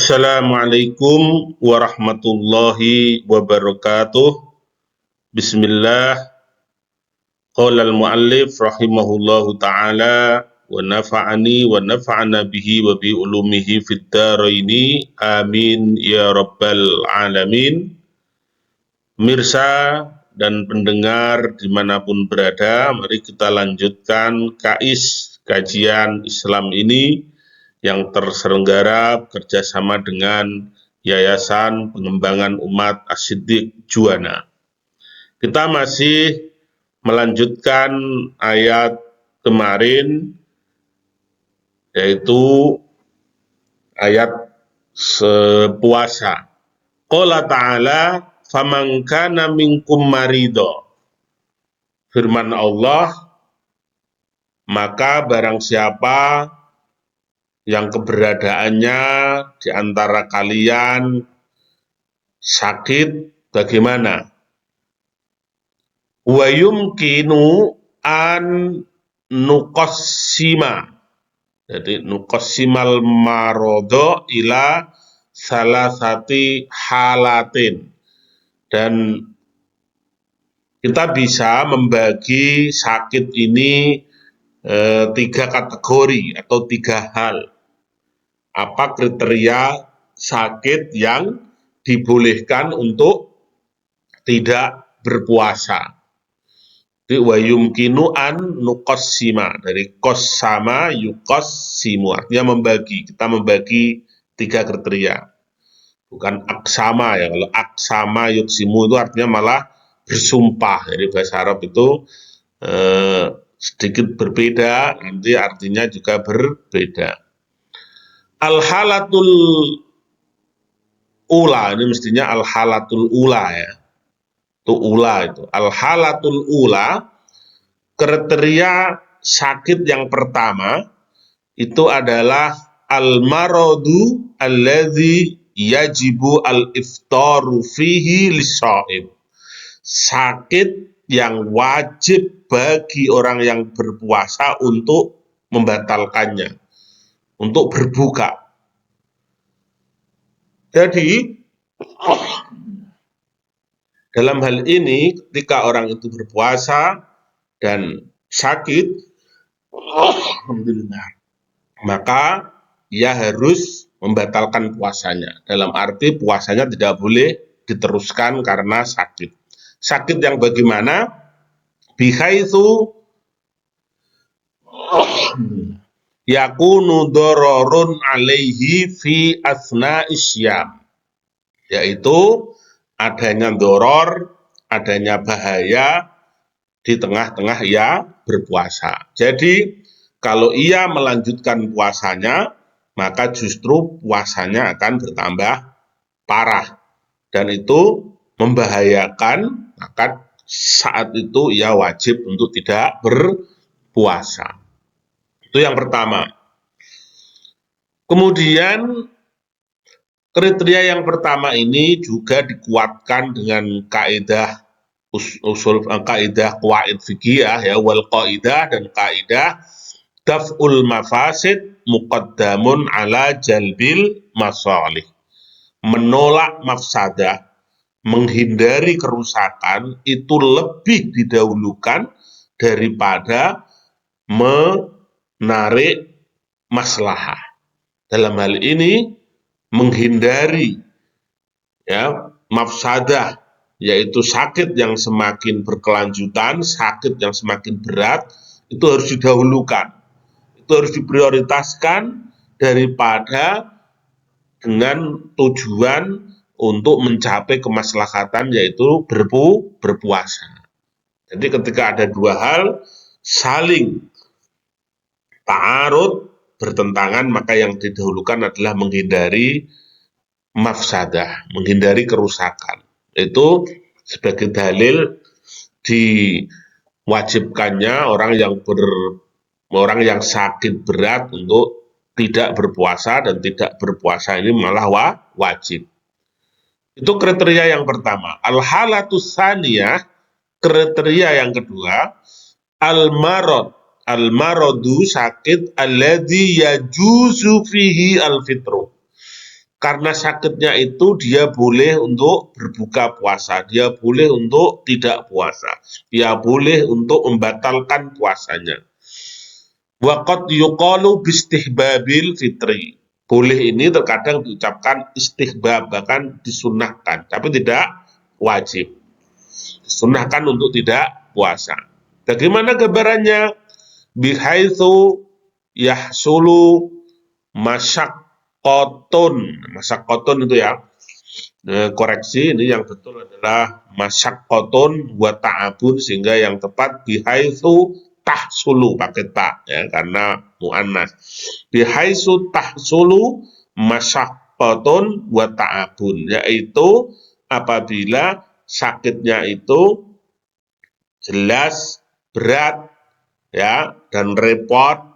Assalamualaikum warahmatullahi wabarakatuh. Bismillah. Qala al-muallif rahimahullahu ta'ala wa nafa'ani wa nafa'ana bihi wa bi ulumihi fid dharaini. Amin ya rabbal alamin. Mirsa dan pendengar dimanapun berada, mari kita lanjutkan kajian Islam ini yang terselenggara bekerjasama dengan Yayasan Pengembangan Umat As-Siddiq Juwana. Kita masih melanjutkan ayat kemarin, yaitu ayat puasa. Qala ta'ala, faman kana minkum marido. Firman Allah, maka barang siapa yang keberadaannya di antara kalian sakit, bagaimana? Wa yumkinu an nuqassima. Jadi nuqassimal marodo ila salasati halatin. Dan kita bisa membagi sakit ini tiga kategori atau tiga hal. Apa kriteria sakit yang dibolehkan untuk tidak berpuasa? Wa yumkinu an nuqassima, dari qassama yuqassimu, artinya membagi. Kita membagi tiga kriteria, bukan aksama ya. Kalau aksama yuqsimu itu artinya malah bersumpah. Jadi bahasa Arab itu sedikit berbeda, nanti artinya juga berbeda. Al-halatul ula, ini mestinya al-halatul ula ya. Itu al-halatul ula, kriteria sakit yang pertama itu adalah al-maradu alladzi yajibu al-iftaru fihi lis-shaim. Sakit yang wajib bagi orang yang berpuasa untuk membatalkannya, untuk berbuka. Jadi dalam hal ini, ketika orang itu berpuasa dan sakit, alhamdulillah, maka ia harus membatalkan puasanya. Dalam arti puasanya tidak boleh diteruskan karena sakit. Sakit yang bagaimana? Bihaitsu yakunu dororun alaihi fi asna'is syam, yaitu adanya doror, adanya bahaya di tengah-tengah ia berpuasa. Jadi kalau ia melanjutkan puasanya, maka justru puasanya akan bertambah parah, dan itu membahayakan. Maka saat itu ia wajib untuk tidak berpuasa. Itu yang pertama. Kemudian kriteria yang pertama ini juga dikuatkan dengan kaidah kaidah qawaid fikih ya, wal qaidah, dan kaidah daf'ul mafasid muqaddamun ala jalbil masalih. Menolak mafsadah, menghindari kerusakan itu lebih didahulukan daripada menarik maslahah. Dalam hal ini menghindari ya mafsadah, yaitu sakit yang semakin berkelanjutan, sakit yang semakin berat, itu harus didahulukan, itu harus diprioritaskan daripada dengan tujuan untuk mencapai kemaslahatan, yaitu berpuasa. Jadi ketika ada dua hal saling ta'arud, bertentangan, maka yang didahulukan adalah menghindari mafsadah, menghindari kerusakan. Itu sebagai dalil diwajibkannya orang yang sakit berat untuk tidak berpuasa, dan tidak berpuasa ini malah wajib. Itu kriteria yang pertama. Al-halatus tsaniyah, kriteria yang kedua, al-maradu sakit alladzi yajuzu fihi al-fitru, karena sakitnya itu dia boleh untuk berbuka puasa, dia boleh untuk tidak puasa, dia boleh untuk membatalkan puasanya. Waqad yuqalu bistihbabil fitri. Boleh ini terkadang diucapkan istihbab, bahkan disunahkan, tapi tidak wajib. Disunahkan untuk tidak puasa. Bagaimana gambarannya? Bihaitsu yahsulu masyaqqatun. Masyaqqatun itu ya. Koreksi, ini yang betul adalah masyaqqatun wa ta'abun, sehingga yang tepat bihaitsu tahsulu pakai ta ya karena muannas. Bihaitsu tahsulu masyaqqatun wa ta'abun, yaitu apabila sakitnya itu jelas berat ya dan repot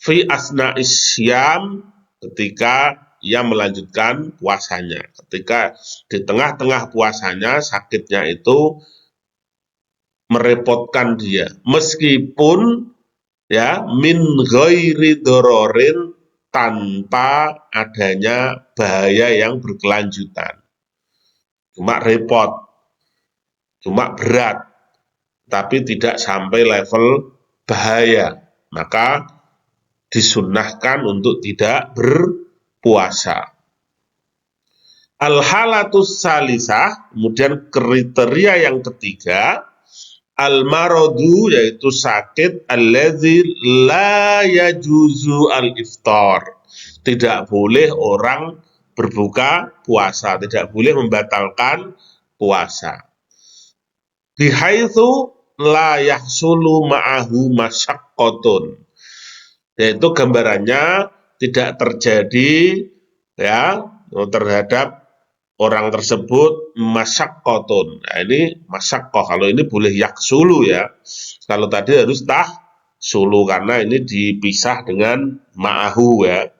fi asna isyam, ketika ia melanjutkan puasanya, ketika di tengah-tengah puasanya sakitnya itu merepotkan dia, meskipun ya min ghairi dororin, tanpa adanya bahaya yang berkelanjutan, cuma repot, cuma berat, tapi tidak sampai level bahaya, maka disunnahkan untuk tidak berpuasa. Al-halatus salisah, kemudian kriteria yang ketiga, al-maradu, yaitu sakit alladzi la yajuzu al-iftar. Tidak boleh orang berbuka puasa, tidak boleh membatalkan puasa. Bihaitsu la yahsulu ma'ahu masyaqqatun, yaitu gambarannya tidak terjadi ya terhadap orang tersebut masyaqqatun. Nah, ini masyaqqah, kalau ini boleh yaksulu ya. Kalau tadi harus tahsulu karena ini dipisah dengan ma'ahu ya.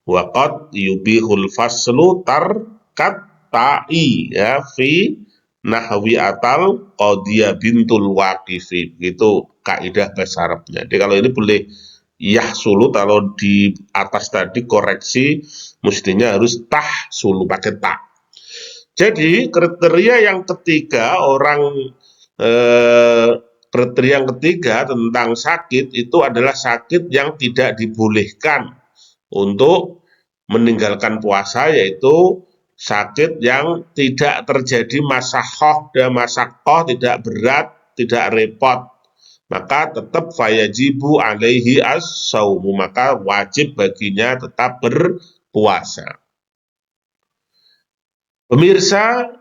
Waqad yubihul faslu tarkat ta'i ya fi nahwi atal qadiyah bintul waqifi. Itu kaidah bahasa Arabnya. Jadi kalau ini boleh yahsulu, kalau di atas tadi koreksi mestinya harus tahsulu pakai ta. Jadi kriteria yang ketiga kriteria yang ketiga tentang sakit itu adalah sakit yang tidak dibolehkan untuk meninggalkan puasa, yaitu sakit yang tidak terjadi masahoh dan masakoh, tidak berat, tidak repot, maka tetap fayajibu alaihi as-saumu, maka wajib baginya tetap berpuasa. Pemirsa,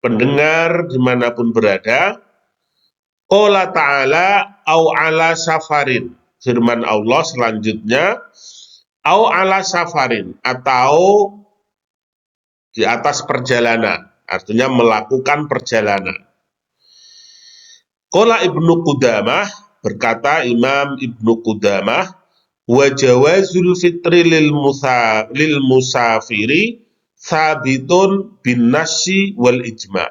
pendengar dimanapun berada, qala ta'ala au ala safarin, firman Allah selanjutnya, au ala safarin, atau di atas perjalanan, artinya melakukan perjalanan. Qala Ibnu Qudamah, berkata Imam Ibnu Qudamah, wa jawazul fitri lil musafiri sabitun bin nasi wal ijma.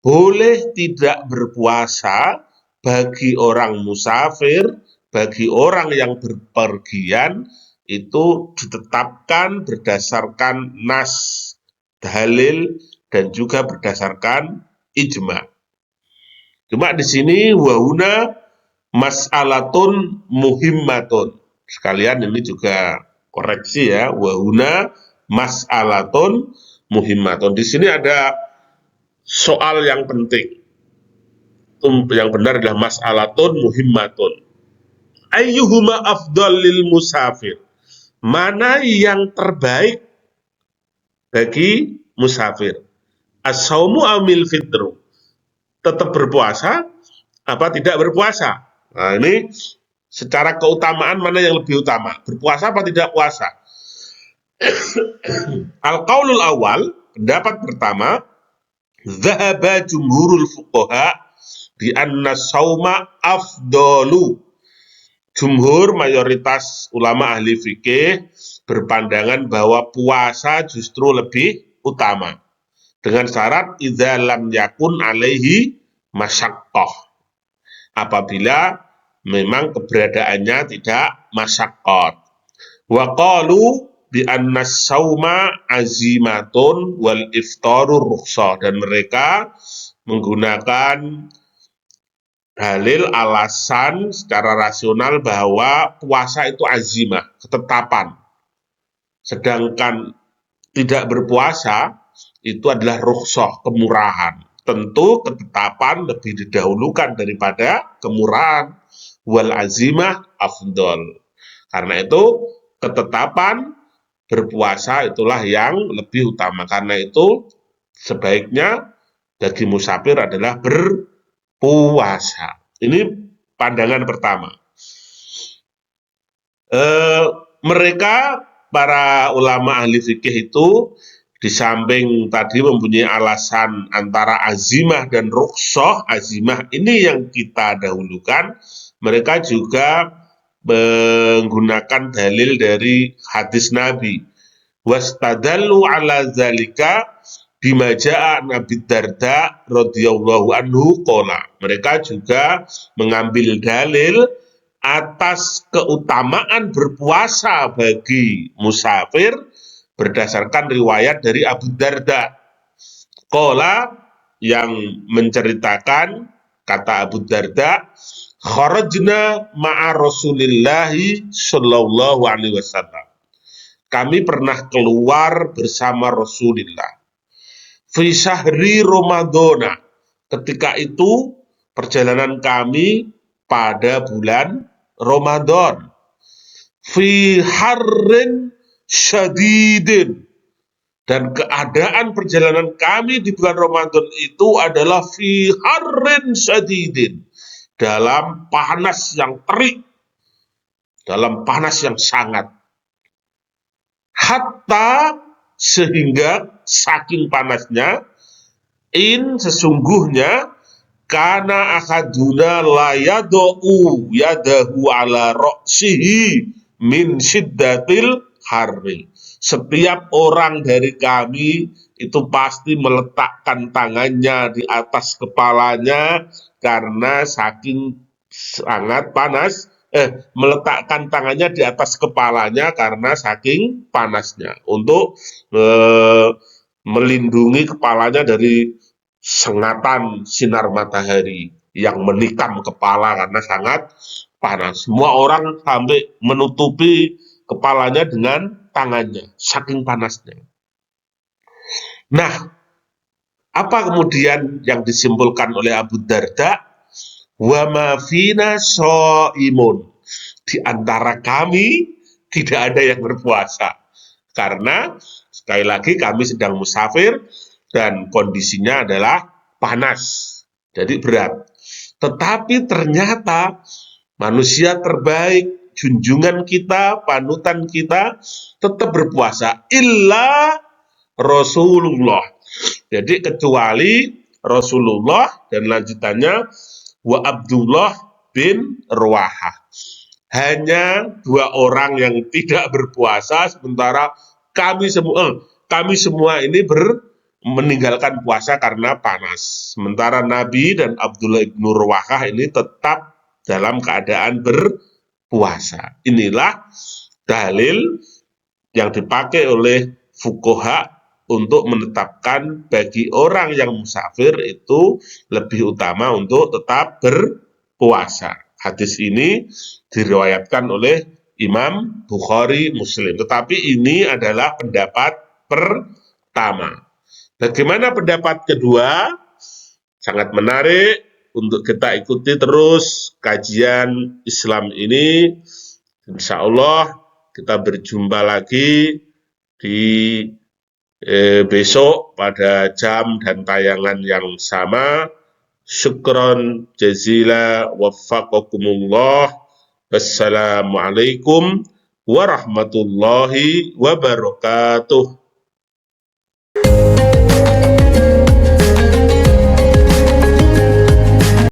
Boleh tidak berpuasa bagi orang musafir, bagi orang yang berpergian, itu ditetapkan berdasarkan nas, dalil, dan juga berdasarkan ijma. Cuma di sini wahuna mas'alatun muhimmatun. Sekalian ini juga koreksi ya, wahuna mas'alatun muhimmatun. Di sini ada soal yang penting. Yang benar adalah mas'alatun muhimmatun. Ayyuhuma afdal lil musafir. Mana yang terbaik bagi musafir? As-saumu amil fitru. Tetap berpuasa apa tidak berpuasa? Nah, ini secara keutamaan mana yang lebih utama? Berpuasa apa tidak puasa? Al-qaulul awal, pendapat pertama, dhahaba jumhurul fuqaha bi anna sauma afdalu. Jumhur, mayoritas ulama ahli fikih berpandangan bahwa puasa justru lebih utama, dengan syarat idza lam yakun alaihi masyaqqah, apabila memang keberadaannya tidak masyaqqat. Wa qalu, bi anna sauma azimatun wal iftaru rukhsah, dan mereka menggunakan dalil alasan secara rasional bahwa puasa itu azimah, ketetapan. Sedangkan tidak berpuasa itu adalah rukhsah, kemurahan. Tentu ketetapan lebih didahulukan daripada kemurahan. Wal azimah afdol. Karena itu ketetapan berpuasa itulah yang lebih utama. Karena itu sebaiknya bagi musafir adalah berpuasa. Ini pandangan pertama. Mereka para ulama ahli fikih itu di samping tadi mempunyai alasan antara azimah dan rukhsah, azimah ini yang kita dahulukan, mereka juga menggunakan dalil dari hadis Nabi. Wastadallu ala zalika bima ja'a Nabi Darda radhiyallahu anhu qala. Mereka juga mengambil dalil atas keutamaan berpuasa bagi musafir berdasarkan riwayat dari Abu Darda. Qala, yang menceritakan, kata Abu Darda, kharajna ma'a Rasulillahi sallallahu alaihi wasallam. Kami pernah keluar bersama Rasulullah. Fi syahri Ramadana. Ketika itu perjalanan kami pada bulan Ramadan. Fi harrin syadidin. Dan keadaan perjalanan kami di bulan Ramadan itu adalah fi harrin syadidin. Dalam panas yang terik. Dalam panas yang sangat. Hatta, sehingga saking panasnya, sesungguhnya, kana akaduna la yadu'u yadahu ala roksihi min syiddatil harri. Setiap orang dari kami itu pasti meletakkan tangannya di atas kepalanya karena saking sangat panas, meletakkan tangannya di atas kepalanya karena saking panasnya, untuk melindungi kepalanya dari sengatan sinar matahari yang menikam kepala karena sangat panas. Semua orang sampai menutupi kepalanya dengan tangannya, saking panasnya. Nah, apa kemudian yang disimpulkan oleh Abu Darda? Wa ma fina shaimun. Di antara kami tidak ada yang berpuasa. Karena sekali lagi kami sedang musafir dan kondisinya adalah panas. Jadi berat. Tetapi ternyata manusia terbaik, junjungan kita, panutan kita tetap berpuasa. Illa Rasulullah. Jadi kecuali Rasulullah, dan lanjutannya wa Abdullah bin Ruwahah. Hanya dua orang yang tidak berpuasa, sementara kami semua ini meninggalkan puasa karena panas. Sementara Nabi dan Abdullah bin Ruwahah ini tetap dalam keadaan berpuasa. Inilah dalil yang dipakai oleh fuqaha untuk menetapkan bagi orang yang musafir itu lebih utama untuk tetap berpuasa. Hadis ini diriwayatkan oleh Imam Bukhari Muslim. Tetapi ini adalah pendapat pertama. Bagaimana pendapat kedua? Sangat menarik untuk kita ikuti terus kajian Islam ini. Insya Allah kita berjumpa lagi di besok pada jam dan tayangan yang sama. Syukron jazila waffaqakumullah. Wassalamualaikum warahmatullahi wabarakatuh.